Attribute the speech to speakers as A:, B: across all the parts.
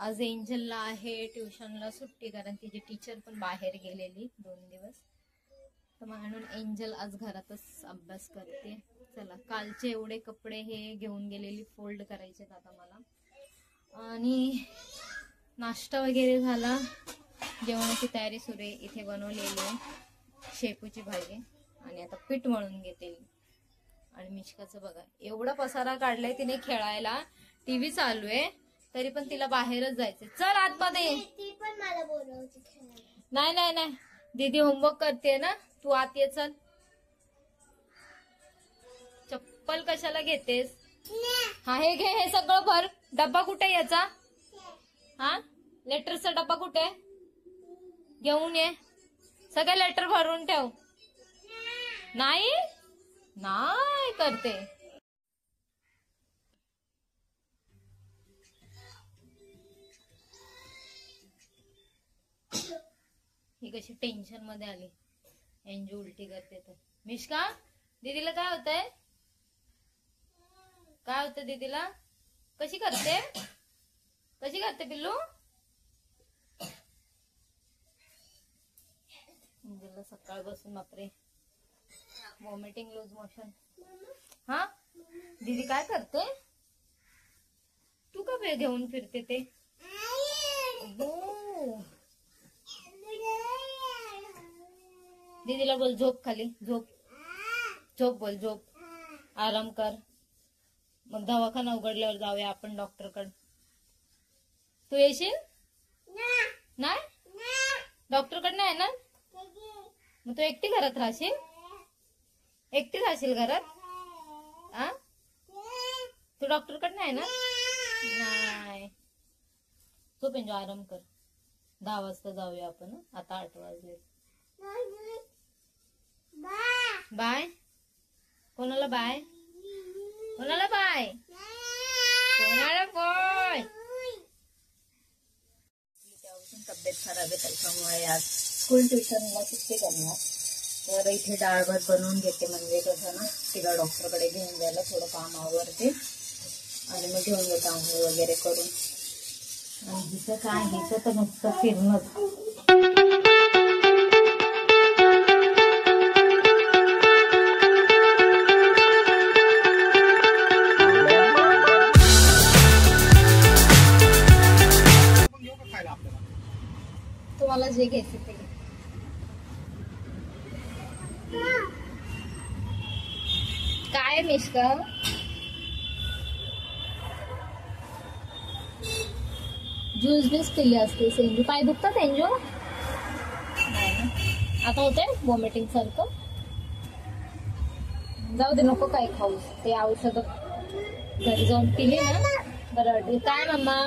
A: आज एंजलला आहे ट्युशनला सुट्टी, कारण तिची टीचर पण बाहेर गेलेली 2 दिवस, तर म्हणून एंजल आज घरातच अभ्यास करते. चला, कालचे एवढे कपडे हे घेऊन गेलेली फोल्ड करायचे आता मला. आणि नाश्ता वगैरे झाला, जेवणाची तयारी सुरू आहे. इथे बनवलेली आहे शेपूची भाजी आणि आता पीठ मळून घेते. आणि मिश्काचं बघा एवढा पसारा काढलाय तिने खेळायला, टीव्ही चालू आहे तरी पण तिला बाहेरच जायचंय. चल आतमध्ये.
B: ती पण मला बोलवते खेळायला.
A: नाही नाही नाही, दीदी होमवर्क करते ना, तू आत ये. चल. चप्पल कशाला घेतेस? हा हे घे, हे सगळं भर. डब्बा कुठे याचा? हा लेटरचा डब्बा कुठे? घेऊन ये. सगळे लेटर भरून ठेव. नाही नाही करते. ही कशी टेन्शन मध्ये आली. एंजू उलटी करते तर. मिश्का, दीदीला काय होतंय? काय होतं दीदीला? कशी करते? कशी करते पिल्लू? एंजलला सकाळपासून बापरे वॉमिटिंग, लूज मोशन. हा दीदी काय करते? तू का वेळ घेऊन फिरते ते? दीदीला बोल झोप खाली, झोप झोप बोल, झोप, आराम कर. मग दवाखाना उघडल्यावर जाऊया आपण डॉक्टरकडे. तू येशील? नाही डॉक्टरकडे नाही येणार? मग तू एकटी घरात राहशील? एकटी राहशील घरात? आ तू डॉक्टरकडे नाही ना? नाही. झोप एंजॉय, आराम कर. 10 वाजता जाऊया आपण. आता 8 वाजले. बाय. कोणाला बाय? कोणाला बाय? कोणाला बाय? तब्येत खराब आहे त्याच्यामुळे आज स्कूल ट्युशनला सुट्टी करणार. तर इथे डाळ भात बनवून घेते, म्हणजे कसं ना तिला डॉक्टरकडे घेऊन जायला थोडं काम आवरते आणि मग घेऊन जाते आंघोळ वगैरे करून. आणि हिचं काय, हिचं तर नुसतं फिरणंच. तुम्हाला जे घ्यायचं ते. काय मिश्का? ज्यूस बीस पिले असते. एंजू पाय दुखतात एंजू? नाही ना, आता होते वॉमिटिंग सारखं. जाऊ दे, नको काय खाऊ. ते औषध घरी जाऊन पिली ना बरं वाटेल. काय मम्मा?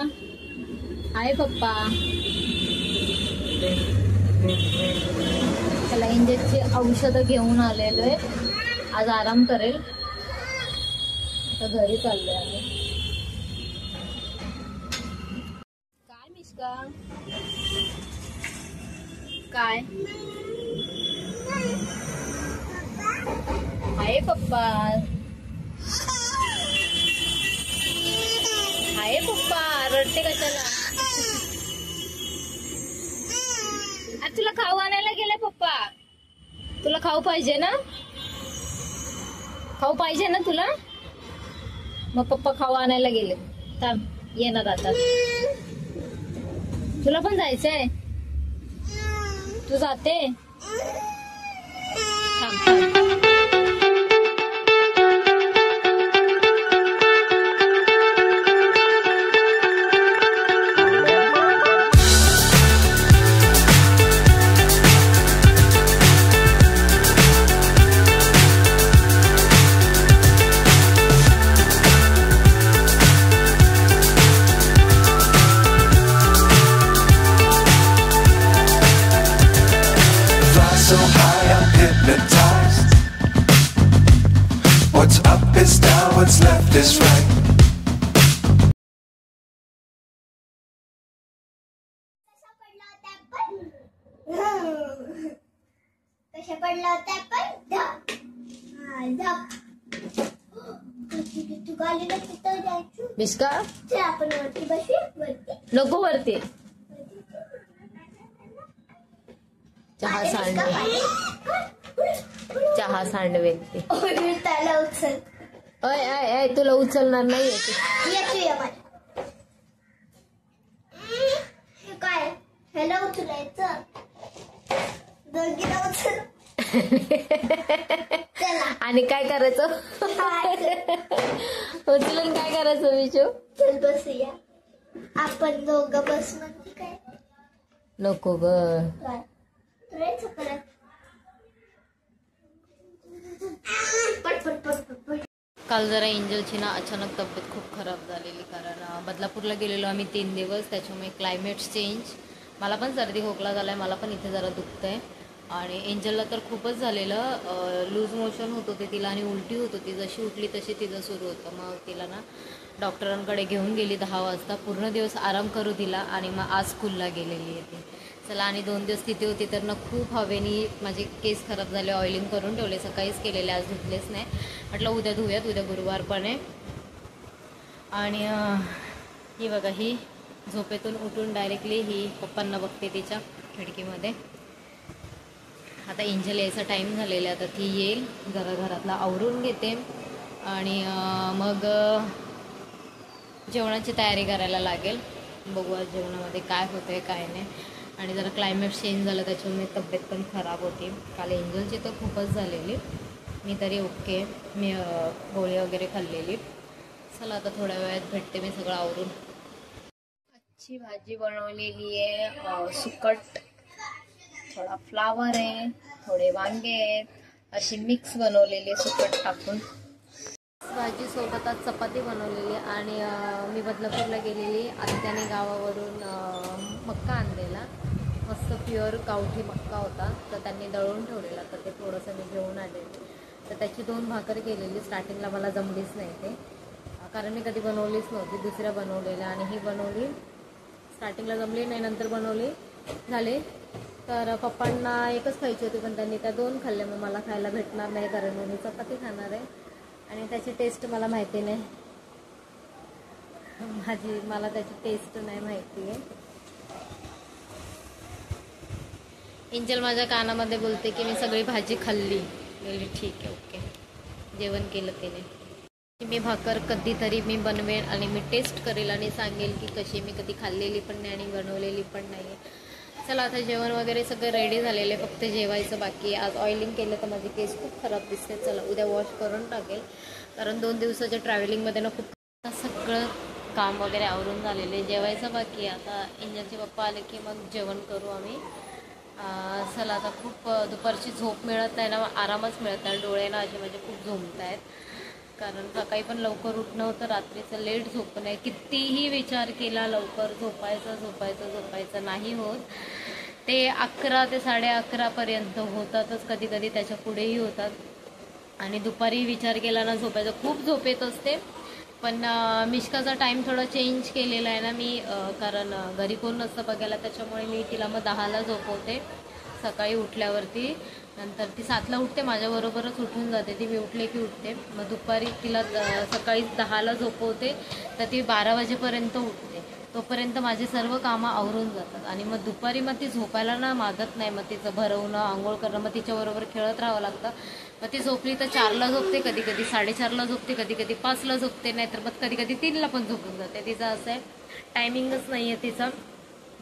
A: आहे पप्पा. त्याला इंजेक्शनची औषधं घेऊन आलेलो आहे. आज आराम करेल. आता घरी चाललोय आम्ही. काय मिश्का? काय आहे पप्पा? आहे पप्पा. रडते कशाला? तुला खाऊ आणायला गेलाय पप्पा. तुला खाऊ पाहिजे ना? खाऊ पाहिजे ना तुला? मग पप्पा खाऊ आणायला गेले. थांब, येणार आता. तुला पण जायचंय? तू जाते? थांब थांब.
C: So high I'm hypnotized. What's up is down, what's left is right.
B: कशा पडला होता पण? गाडीला तिथं जायचं.
A: मिश्का
B: चल आपण वरती बसूया वरती.
A: नको वरती. चहा सांडवे, चहा सांडवे ते.
B: त्याला उचल.
A: अय अय अय तुला उचलणार नाही
B: येतोय मला. हे काय ह्याला उचलायचं, दोघीला उचल. चला
A: आणि काय करायचं उचलून काय करायचं विशू?
B: चल बसूया आपण दोघं बस. म्हणजे काय
A: नको ग.
B: काय करायचं परत. पट पट पट पट पट.
A: काल जरा एंजलची ना अचानक तब्येत खूप खराब झालेली, कारण बदलापूरला गेलेलो आम्ही 3 दिवस. त्याच्यामुळे क्लायमेट चेंज, मला पण सर्दी खोकला झाला आहे, मला पण इथे जरा दुखतं आहे. आणि एंजलला तर खूपच झालेलं, लूज मोशन होत होते तिला आणि उलटी होत होती. जशी उठली तशी तिचं सुरू होतं. मग तिला ना डॉक्टरांकडे घेऊन गेली 10 वाजता. पूर्ण दिवस आराम करू दिला आणि मग आज स्कूलला गेलेली आहे ती. चला, आणि 2 दिवस तिथे होती तर ना खूप हवेनी माझे केस खराब झाले, ऑइलिंग करून ठेवले, सकाळीच केलेले, आज धुतलेच नाही. म्हटलं उद्या धुयात, उद्या गुरुवार पण आहे. आणि ही बघा, ही झोपेतून उठून डायरेक्टली ही पप्पांना बघते तिच्या खिडकीमध्ये. आता एंजल यायचा टाईम झालेला आहे, आता ती येईल, जरा घरातला आवरून घेते आणि मग जेवणाची तयारी करायला लागेल. बघू आज जेवणामध्ये काय होतं आहे काय नाही. आणि जरा क्लायमेट चेंज झालं त्याच्यामुळे तब्येत पण खराब होती. काल एंजलची तर खूपच झालेली, मी तरी ओके, मी गोळी वगैरे खाल्लेली. चला आता थोड्या वेळात भेटते मी सगळं आवरून. आजची भाजी बनवलेली आहे सुकट, थोडा फ्लावर आहे, थोडे वांगे आहेत, अशी मिक्स बनवलेली आहे सुकट टाकून. भाजी सोबत आज चपाती बनवलेली. आणि मी बदलापूरला गेलेली, आत्याने गावावरून मक्का आणलेला, मस्त प्युअर गावठी मक्का होता, तर त्यांनी दळून ठेवलेला, तर ते थोडंसं मी घेऊन आलेली. तर त्याची 2 भाकर केलेली. स्टार्टिंगला मला जमलीच नाही ते, कारण मी कधी बनवलीच नव्हती, दुसऱ्या बनवलेल्या. आणि ही बनवली, स्टार्टिंगला जमली नाही, नंतर बनवली, झाले. तर पप्पांना एकच खायची होती, पण त्यांनी त्या 2 खाल्ल्या. मग मला खायला भेटणार नाही, कारण मी चपाती खाणार आहे आणि त्याची टेस्ट मला माहिती नाही, मला त्याची टेस्ट नाही माहिती आहे. एंजल माझ्या कानामध्ये बोलते की मी सगळी भाजी खाल्ली. बोलली ठीक आहे, ओके. जेवण केलं तिने. मी भाकर कधीतरी मी बनवेन आणि मी टेस्ट करेल आणि सांगेल की कशी, मी कधी खाल्लेली पण नाही आणि बनवलेली पण नाही आहे. चला, आता जेवण वगैरे सगळं रेडी झालेलं आहे, फक्त जेवायचं बाकी आहे. आज ऑइलिंग केलं तर माझे केस खूप खराब दिसते. चला उद्या वॉश करून टाकेल, कारण 2 दिवसाच्या ट्रॅव्हलिंगमध्ये ना खूप सगळं काम वगैरे आवरून झालेलं आहे. जेवायचं बाकी आहे. आता एंजलचे पप्पा आले की मग जेवण करू आम्ही. चला, आता खूप दुपारची झोप मिळत नाही ना, आरामच मिळत नाही, डोळे ना असे माझे खूप झोमत आहेत, कारण सकाळी पण लवकर उठणं होतं, रात्रीचं लेट झोपणं आहे. कितीही विचार केला लवकर झोपायचं नाही होत. ते 11 ते 11:30पर्यंत होतातच, कधी कधी त्याच्या पुढेही होतात. आणि दुपारी विचार केला ना झोपायचा, खूप झोप येत असते. पण मिश्काचा टाईम थोडा चेंज केलेला आहे ना मी, कारण घरी कोण नसतं बघायला, त्याच्यामुळे मी तिला मग 10ला झोपवते सकाळी उठल्यावरती. नंतर ती 7ला उठते, माझ्याबरोबरच उठून जाते ती, मी उठले की उठते. मग दुपारी तिला सकाळी 10ला झोपवते, तर ती 12 वाजेपर्यंत उठते. तोपर्यंत माझे सर्व कामं आवरून जातात. आणि मग दुपारी मग ती झोपायला ना मागत नाही, मग तिचं भरवणं, आंघोळ करणं, मग तिच्याबरोबर खेळत राहावं लागतं. मग ती झोपली तर 4ला झोपते, कधी कधी 4:30ला झोपते, कधी कधी 5ला झोपते, नाहीतर मग कधी कधी 3ला पण झोपून जाते. तिचं असं आहे, टायमिंगच नाही आहे तिचं,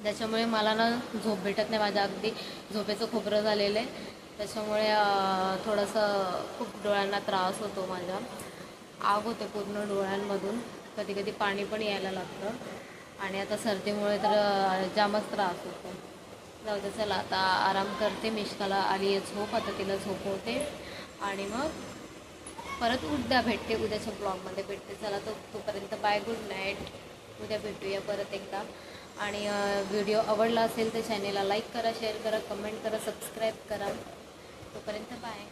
A: त्याच्यामुळे मला ना झोप भेटत नाही. माझ्या अगदी झोपेचं खोबरं झालेलं आहे, त्याच्यामुळे थोडंसं खूप डोळ्यांना त्रास होतो, माझ्या आग होते पूर्ण डोळ्यांमधून, कधी कधी पाणी पण यायला लागतं. आणि आता सर्दीमुळे तर जामच त्रास होतो. जाऊ दे, चला आता आराम करते. मिश्काला आली आहे झोप, आता तिला झोपवते आणि मग परत उद्या भेटते, उद्याच्या ब्लॉगमध्ये भेटते. चला तोपर्यंत बाय, गुड नाईट. उद्या भेटूया परत एकदा. आणि व्हिडिओ आवडला असेल तर चॅनेलला लाईक करा, शेअर करा, कमेंट करा, सबस्क्राईब करा. तोपर्यंत बाय.